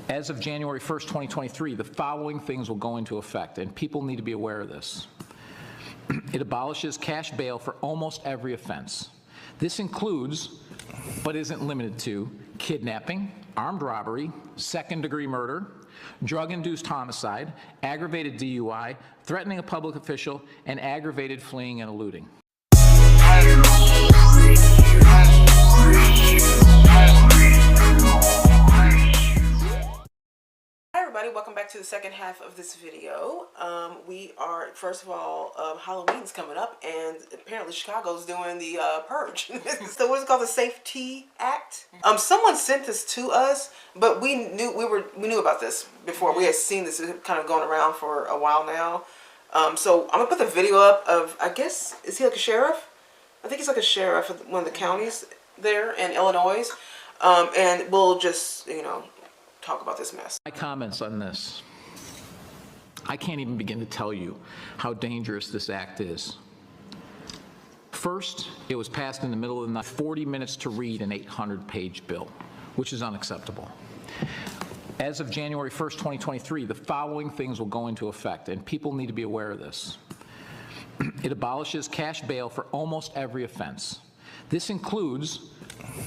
As of January 1st, 2023, the following things will go into effect, and people need to be aware of this. It abolishes cash bail for almost every offense. This includes, but isn't limited to, kidnapping, armed robbery, second-degree murder, drug-induced homicide, aggravated DUI, threatening a public official, and aggravated fleeing and eluding. Hi everybody, welcome back to the second half of this video. We are, first of all, Halloween's coming up, and apparently Chicago's doing the purge. So what is it called, the Safety Act? Someone sent this to us, but we knew about this before. We had seen this kind of going around for a while now. So I'm gonna put the video up of, I guess, is he like a sheriff? I think he's like a sheriff of one of the counties there in Illinois, and we'll just, you know, talk about this mess. My comments on this. I can't even begin to tell you how dangerous this act is. First, it was passed in the middle of the night, 40 minutes to read an 800-page bill, which is unacceptable. As of January 1st, 2023, the following things will go into effect, and people need to be aware of this. It abolishes cash bail for almost every offense. This includes,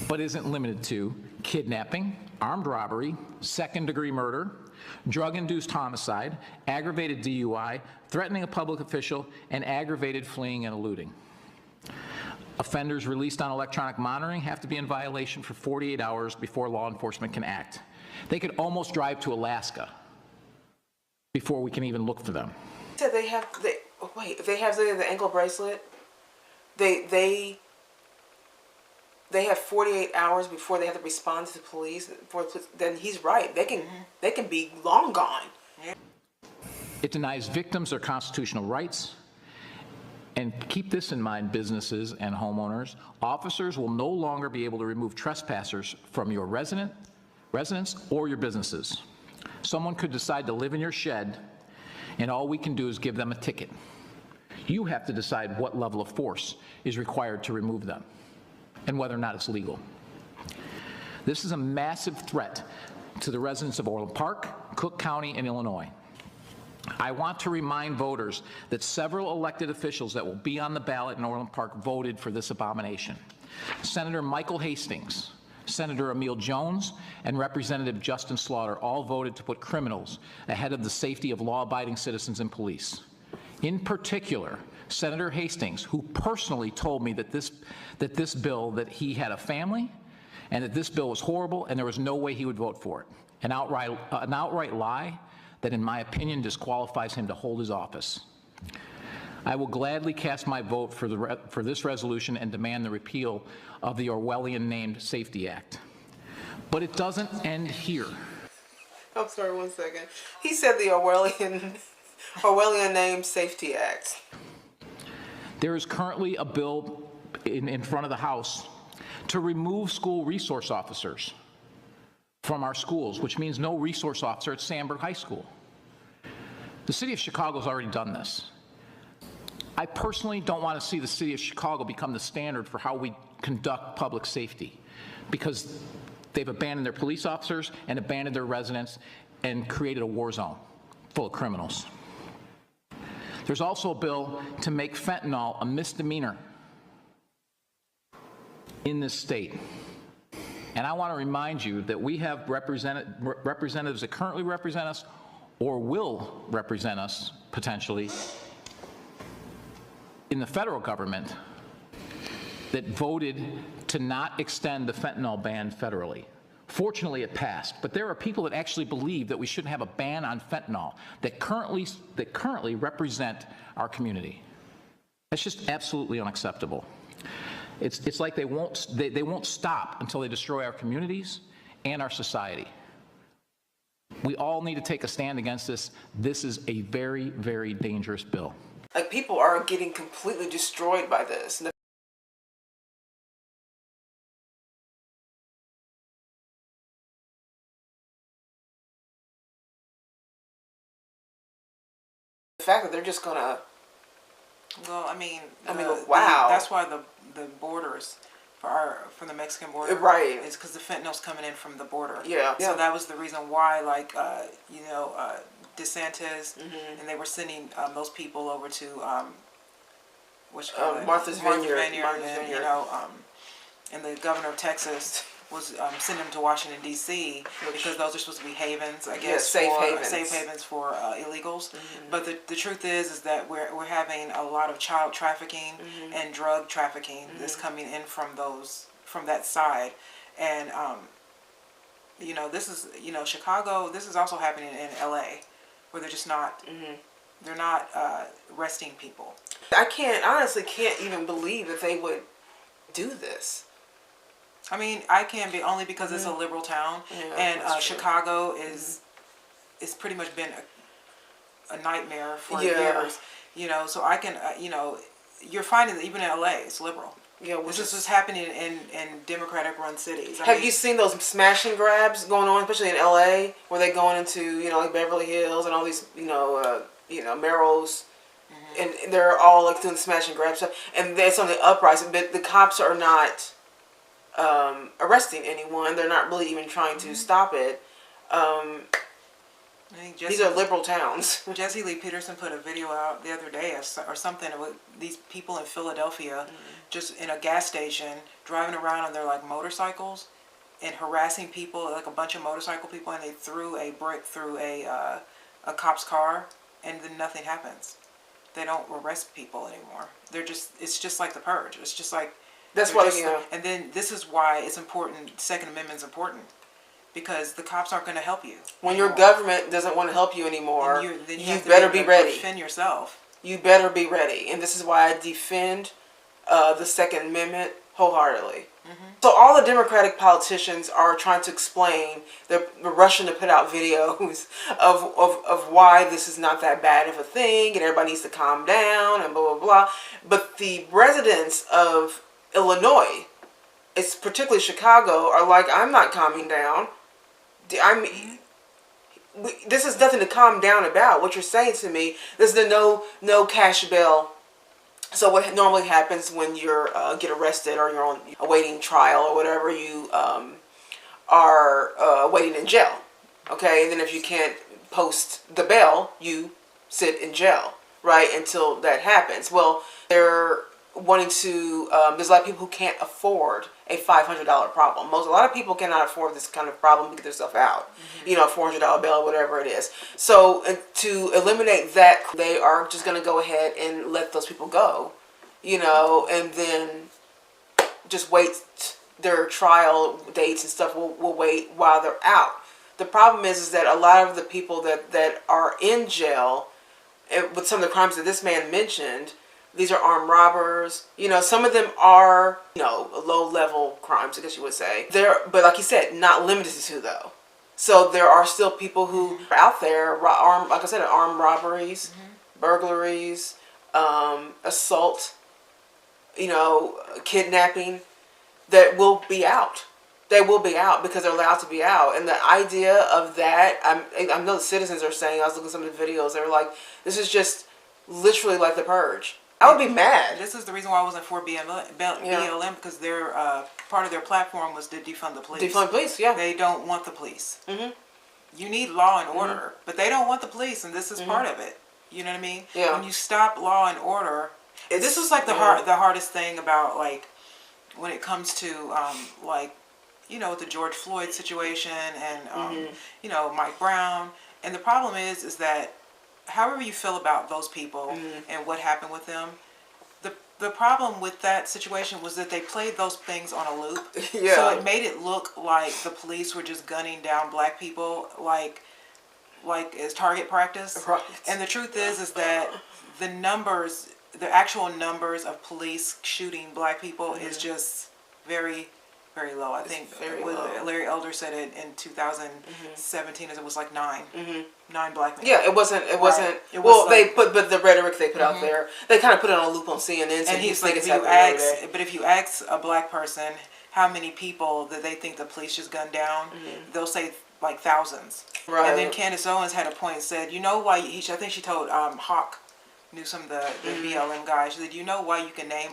but isn't limited to, kidnapping, armed robbery, second-degree murder, drug-induced homicide, aggravated DUI, threatening a public official, and aggravated fleeing and eluding. Offenders released on electronic monitoring have to be in violation for 48 hours before law enforcement can act. They could almost drive to Alaska before we can even look for them. So they have, if they have the ankle bracelet, they have 48 hours before they have to respond to the police. Then he's right. They can be long gone. It denies victims their constitutional rights. And keep this in mind, businesses and homeowners. Officers will no longer be able to remove trespassers from your residence or your businesses. Someone could decide to live in your shed, and all we can do is give them a ticket. You have to decide what level of force is required to remove them, and whether or not it's legal. This is a massive threat to the residents of Orland Park, Cook County, and Illinois. I want to remind voters that several elected officials that will be on the ballot in Orland Park voted for this abomination. Senator Michael Hastings, Senator Emil Jones, and Representative Justin Slaughter all voted to put criminals ahead of the safety of law-abiding citizens and police. In particular, Senator Hastings, who personally told me that that he had a family and that this bill was horrible and there was no way he would vote for it. An outright lie that, in my opinion, disqualifies him to hold his office. I will gladly cast my vote for this resolution and demand the repeal of the Orwellian-named Safety Act. But it doesn't end here. I'm sorry, 1 second. He said the Orwellian-named Safety Act. There is currently a bill in front of the House to remove school resource officers from our schools, which means no resource officer at Sandburg High School. The city of Chicago has already done this. I personally don't want to see the city of Chicago become the standard for how we conduct public safety, because they've abandoned their police officers and abandoned their residents and created a war zone full of criminals. There's also a bill to make fentanyl a misdemeanor in this state. And I want to remind you that we have representatives that currently represent us or will represent us potentially in the federal government that voted to not extend the fentanyl ban federally. Fortunately, it passed, but there are people that actually believe that we shouldn't have a ban on fentanyl that currently represent our community. That's just absolutely unacceptable. It's like they won't stop until they destroy our communities and our society. We all need to take a stand against this. This is a very, very dangerous bill. Like, people are getting completely destroyed by this. The fact that they're just gonna, well, I mean, wow. that's why the borders from the Mexican border. Right. Is because the fentanyl's coming in from the border. Yeah. So that was the reason why, like, DeSantis, and they were sending those people over to Martha's Vineyard. and and the governor of Texas was sending them to Washington D.C. because those are supposed to be havens, I guess, safe safe havens. havens for illegals. But the truth is that we're having a lot of child trafficking and drug trafficking that's coming in from that side, and this is Chicago. This is also happening in L.A. where they're just not. They're not arresting people. I honestly can't even believe that they would do this. I mean, I can be only because it's a liberal town, and Chicago is pretty much been a nightmare for years. So I can, you're finding that even in LA, it's liberal. Yeah, this is what's happening in Democratic-run cities. Have you seen those smash and grabs going on, especially in LA, where they going into like Beverly Hills and all these Melrose, and they're all like doing the smash and grab stuff, and it's on the uprising, but the cops are not arresting anyone. They're not really even trying to stop it. I think These are liberal towns. Jesse Lee Peterson put a video out the other day or something with these people in Philadelphia just in a gas station driving around on their like motorcycles and harassing people, like a bunch of motorcycle people, and they threw a brick through a cop's car, and then nothing happens. They don't arrest people anymore. It's just like the purge. It's just like that's why. And then this is why it's important. Second Amendment's important. Because the cops aren't going to help you. When your government doesn't want to help you anymore, then you better be ready. Defend yourself. You better be ready. And this is why I defend the Second Amendment wholeheartedly. So all the Democratic politicians are trying to explain, they're rushing to put out videos of why this is not that bad of a thing and everybody needs to calm down and blah, blah, blah. But the residents of Illinois, it's particularly Chicago, are like, I'm not calming down. This is nothing to calm down about. What you're saying to me, there's the no cash bail. So what normally happens when you're get arrested or you're on awaiting trial or whatever, you are waiting in jail. Okay, and then if you can't post the bail, you sit in jail, right, until that happens. Well, they're wanting to, there's a lot of people who can't afford a $500 problem. A lot of people cannot afford this kind of problem to get themselves out. A $400 bill or whatever it is. So to eliminate that, they are just going to go ahead and let those people go, and then just wait. Their trial dates and stuff will wait while they're out. The problem is that a lot of the people that are in jail, with some of the crimes that this man mentioned, these are armed robbers. Some of them are, low-level crimes, I guess you would say. But like you said, not limited to, though. So there are still people who are out there, like I said, armed robberies, burglaries, assault, kidnapping, that will be out. They will be out because they're allowed to be out. And the idea of that, I know the citizens are saying, I was looking at some of the videos, they were like, this is just literally like the purge. I would be mad. This is the reason why I wasn't for BLM, because their part of their platform was to defund the police. Defund the police, yeah. They don't want the police. You need law and order, but they don't want the police, and this is part of it. You know what I mean? Yeah. When you stop law and order, this was like the hardest thing about, like, when it comes to with the George Floyd situation and Mike Brown. And the problem is that however you feel about those people and what happened with them, the problem with that situation was that they played those things on a loop. Yeah. So it made it look like the police were just gunning down black people like as target practice. Right. And the truth is that the actual numbers of police shooting black people is just very, very low. I think Larry Elder said it in 2017 as it was like 9 black men. Yeah, it wasn't. But the rhetoric they put out there, they kind of put it on a loop on CNN. So and he's like, if you ask a black person how many people that they think the police just gunned down, they'll say like thousands. Right. And then Candace Owens had a point and said, you know why? I think she told Hawk knew some of the BLM guys. She said, you know why you can name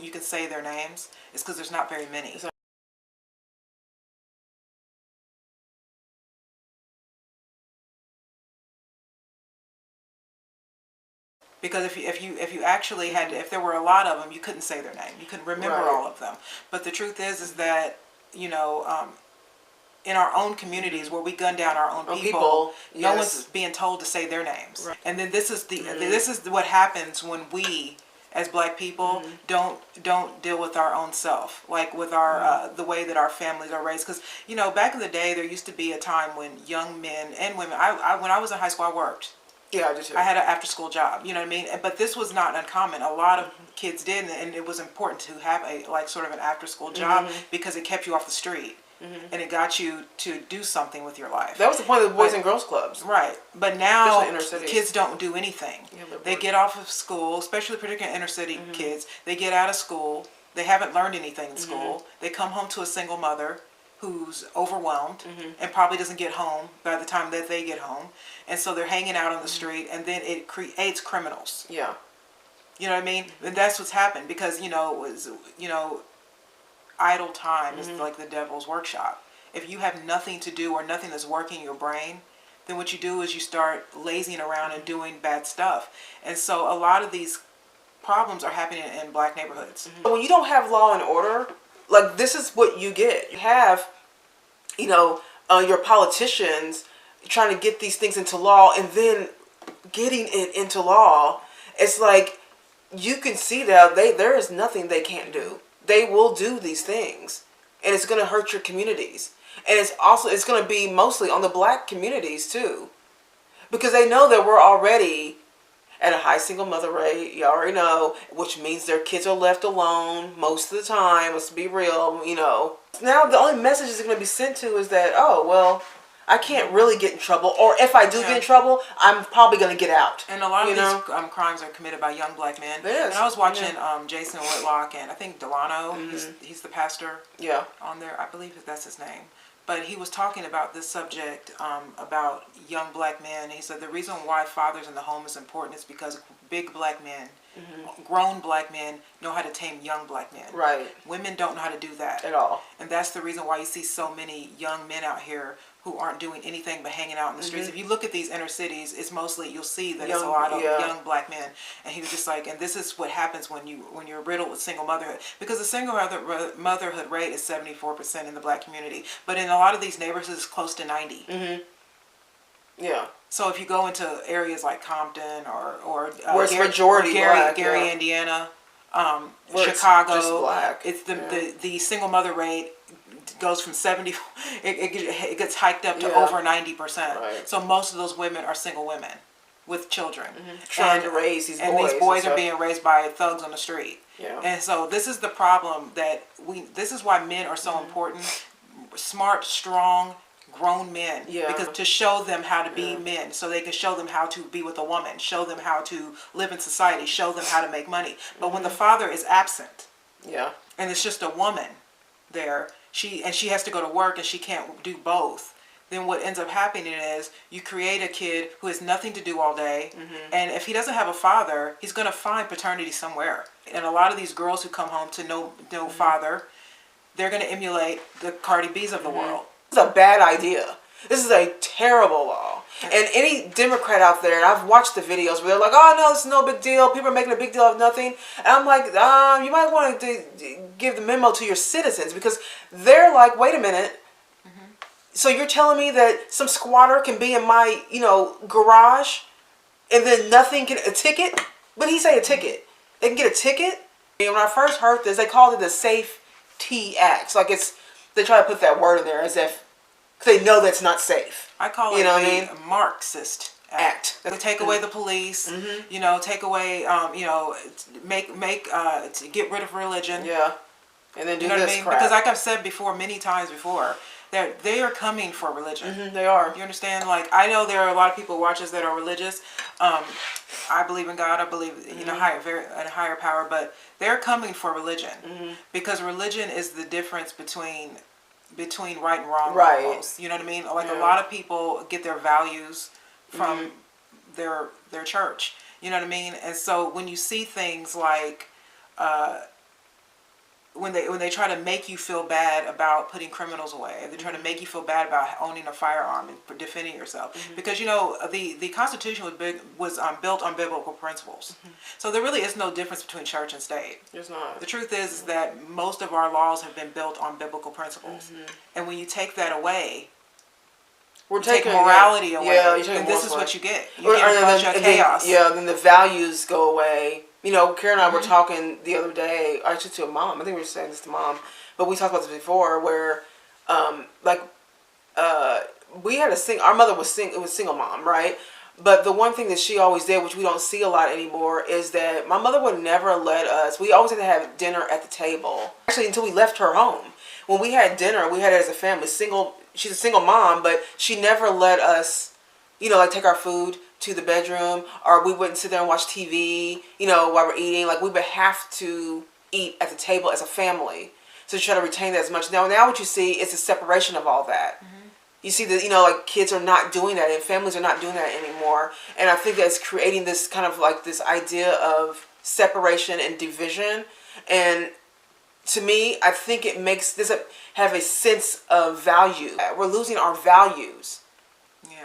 you can say their names? It's because there's not very many. Because if you actually had if there were a lot of them, you couldn't say their name. You couldn't remember all of them. But the truth is that, you know, in our own communities where we gun down our own people, no one's being told to say their names. Right. And then this is what happens when we, as Black people, don't deal with our own self, like with our the way that our families are raised. Because, you know, back in the day, there used to be a time when young men and women. When I was in high school, I worked. Yeah, I did too. I had an after-school job, you know what I mean? But this was not uncommon. A lot of kids did, and it was important to have sort of an after-school job because it kept you off the street. And it got you to do something with your life. That was the point of the Boys and Girls Clubs. Right. But now inner cities. Kids don't do anything. Yeah, they get off of school, especially particularly inner city kids. They get out of school. They haven't learned anything in school. They come home to a single mother who's overwhelmed and probably doesn't get home by the time that they get home. And so they're hanging out on the street, and then it creates criminals. Yeah. You know what I mean? And that's what's happened because, idle time is like the devil's workshop. If you have nothing to do or nothing that's working your brain, then what you do is you start lazing around and doing bad stuff. And so a lot of these problems are happening in Black neighborhoods. When you don't have law and order, like, this is what you get. You have, your politicians trying to get these things into law, and then getting it into law, it's like you can see that there is nothing they can't do. They will do these things, and it's going to hurt your communities. And it's going to be mostly on the Black communities too, because they know that we're already at a high single mother rate. You already know, which means their kids are left alone most of the time. Let's be real, Now the only message is going to be sent to is that, oh, well, I can't really get in trouble, or if I do get in trouble, I'm probably going to get out. And a lot of these crimes are committed by young Black men. And I was watching Jason Whitlock and I think Delano, he's the pastor on there. I believe that's his name. But he was talking about this subject about young Black men. He said the reason why fathers in the home is important is because big Black men, grown Black men, know how to tame young Black men. Right. Women don't know how to do that. At all. And that's the reason why you see so many young men out here who aren't doing anything but hanging out in the streets. If you look at these inner cities, it's mostly, you'll see that it's a lot of young Black men. And he was just like, and this is what happens when you're riddled with single motherhood. Because the single motherhood rate is 74% in the Black community. But in a lot of these neighborhoods, it's close to 90. Yeah. So if you go into areas like Compton or where it's majority Black, Gary, Indiana, it's Chicago, just Black. It's the single mother rate goes from 70, it gets hiked up to over 90%. Right. So most of those women are single women with children. Trying to raise these boys. And these boys are being raised by thugs on the street. Yeah. And so this is the problem this is why men are so important. Smart, strong, grown men. Because to show them how to be men, so they can show them how to be with a woman, show them how to live in society, show them how to make money. But when the father is absent, and it's just a woman there, she has to go to work and she can't do both, then what ends up happening is you create a kid who has nothing to do all day, and if he doesn't have a father, he's going to find paternity somewhere. And a lot of these girls who come home to no father, they're going to emulate the Cardi B's of the world. It's a bad idea. This is a terrible law. And any Democrat out there, and I've watched the videos where they're like, oh, no, this is no big deal. People are making a big deal of nothing. And I'm like, you might want to give the memo to your citizens, because they're like, wait a minute. So you're telling me that some squatter can be in my, garage and then nothing can, a ticket? But he say a ticket. They can get a ticket? And when I first heard this, they called it the Safety Act. So they try to put that word in there as if they know that's not safe. I call it a Marxist act. They take away the police, take away, get rid of religion. Yeah. And then do what this I mean? crap. Because like I've said before, many times before, that they are coming for religion. They are. You understand? Like, I know there are a lot of people who watch us that are religious. I believe in God. I believe in a higher power, but they're coming for religion because religion is the difference between right and wrong. Right. Almost. You know what I mean? Like a lot of people get their values from their church. You know what I mean? And so when you see things like when they try to make you feel bad about putting criminals away, they try to make you feel bad about owning a firearm and for defending yourself, because the Constitution was built on biblical principles. So there really is no difference between church and state. There's not. The truth is that most of our laws have been built on biblical principles, and when you take that away, We're take taking morality away, Yeah, you're taking and this is morals what you get. away. You get a bunch of chaos. Then the values go away. You know, Karen and I were talking the other day, actually to a mom. I think we were saying this to mom, but we talked about this before, where, we had our mother was single mom, right? But the one thing that she always did, which we don't see a lot anymore, is that my mother would never let us. We always had to have dinner at the table. Actually, until we left her home. When we had dinner, we had it as a family. She's a single mom, but she never let us, take our food to the bedroom, or we wouldn't sit there and watch TV, while we're eating. Like, we would have to eat at the table as a family. So try to retain that as much. Now what you see is the separation of all that. You see that, kids are not doing that, and families are not doing that anymore. And I think that's creating this kind of this idea of separation and division. And to me, I think it makes this have a sense of value. We're losing our values.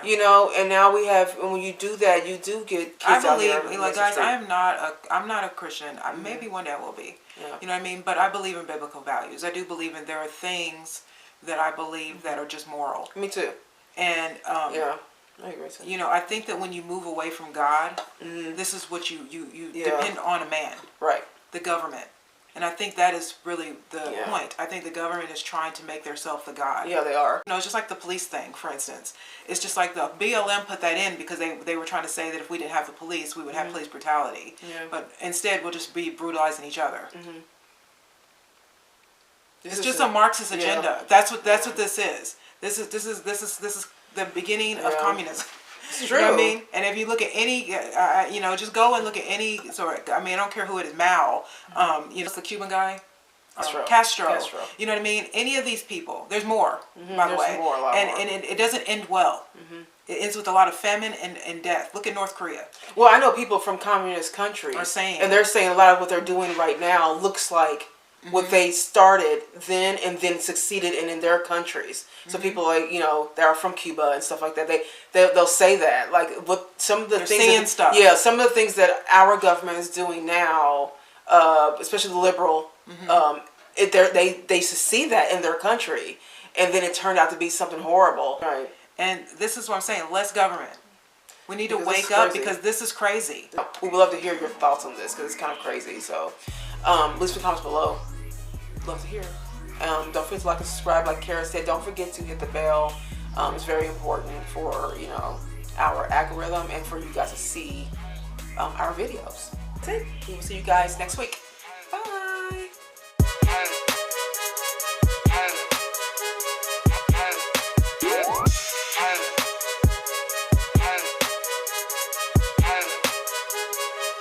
Yeah. And now when you do that, you do get kids out there. Guys, I'm not a Christian. Maybe one day I will be. Yeah. You know what I mean? But I believe in biblical values. I do believe there are things that I believe that are just moral. Me too. And yeah, I agree too. I think that when you move away from God, this is what you depend on a man, right? The government. And I think that is really the point. I think the government is trying to make themselves the God. Yeah, they are. It's just like the police thing, for instance. It's just like the BLM put that in because they were trying to say that if we didn't have the police, we would have police brutality. Yeah. But instead, we'll just be brutalizing each other. It's just a Marxist agenda. That's what this is. This is the beginning of communism. It's true. You know what I mean? And if you look at any, just go and look at any I don't care who it is, Mao, it's the Cuban guy, Castro. You know what I mean? Any of these people. There's more, by the way. There's more, a lot more. And it doesn't end well. It ends with a lot of famine and death. Look at North Korea. Well, I know people from communist countries Are saying, and they're saying a lot of what they're doing right now looks like what they started then and then succeeded in their countries. So people that are from Cuba and stuff like that, they'll say that, like, what some of the They're things saying stuff. Yeah, some of the things that our government is doing now, especially the liberal, they see that in their country, and then it turned out to be something horrible. Right. And this is what I'm saying. Less government. We need to Because this wake is up crazy. because this is crazy. We would love to hear your thoughts on this because it's kind of crazy. So, leave some comments below. Love to hear. Don't forget to like and subscribe. Like Kara said, don't forget to hit the bell. It's very important for our algorithm and for you guys to see our videos. That's it. We will see you guys next week.